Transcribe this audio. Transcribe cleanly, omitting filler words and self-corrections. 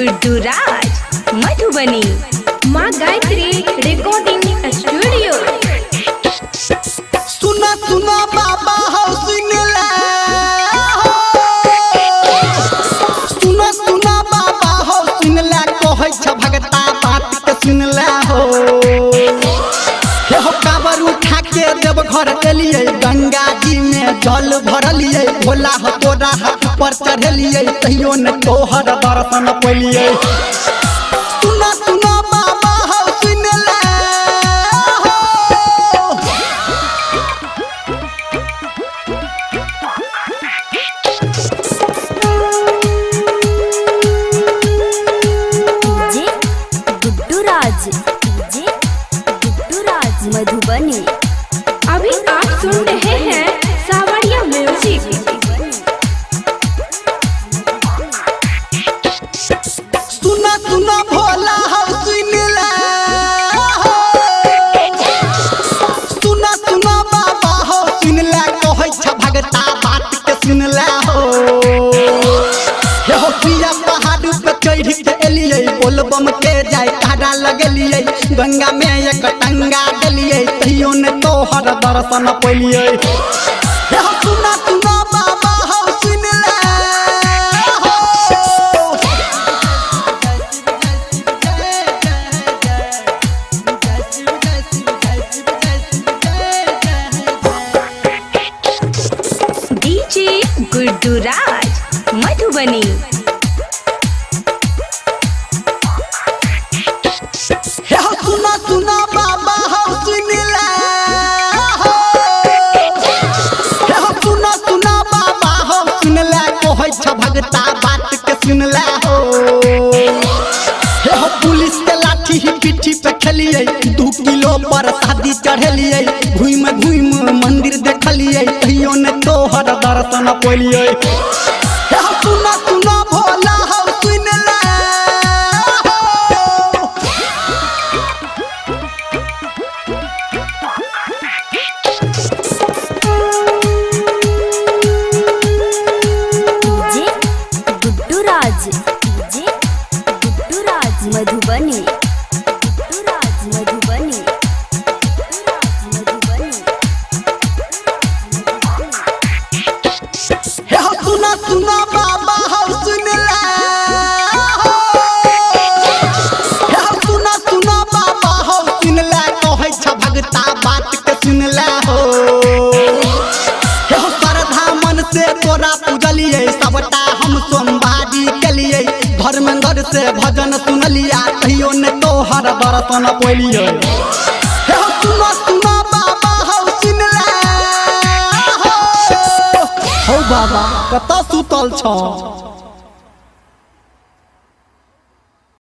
गुड्डूराज मधुबनी माँ Gayatri recording studio. सुना सुना बाबा हो सुन ले सुना सुना बाबा हो सुन ले कहै छ भगता बात के सुन ले हो काबर उठा के देव घर एलिए गंगा जी में जल भरलिए भोला हो तोरा पर चढ़लिए तैयो न तोहर दर्शन पलिए। सुना सुना बाबा हो सुन ले गुड्डूराज मधुबनी। अभी आप सुन रहे हैं सावरिया म्यूजिक। सुना सुना भोला हो सुन ले सुना सुना बाबा हो सुन ले कहै छ भगता बात के सुन ले हो पिया पहाड़ पे चढ़ के एलिए बोलबम के जाय काड़ा लगलिए गंगा में एक टंगा डलिए तैयो न तोहर दर्शन पलिए। सुना सुना बाबा हो सुन ले डीजे गुड्डूराज मधुबनी। सुना सुना बाबा हो सुन ले सुना सुना बाबा हो सुन ले कहै छ भगता बात के सुन ले हो पुलिस के लाठी ही पीठी पे खेलिए 2 किलो पर शादी चढ़लिए घूम घूम मंदिर देखलिए तैयो न तोहर दर्शन पलिए। सुना सुना भोला हो सुन ले गुड्डूराज मधुबनी। सुना सुना बाबा हो सुन ले सुना सुना बाबा हो सुन ले कहै छ भगता बात के सुन ले हो श्रद्धा मन से तोरा पूजलिए सबटा हम सोमवारी केलिए धर्मेंद्र से भजन सुनलिया कहियो न तोहर दर्शन पलिए। सुना सुना बाबा हो सुन ले हो बाबा कत सुतल छ।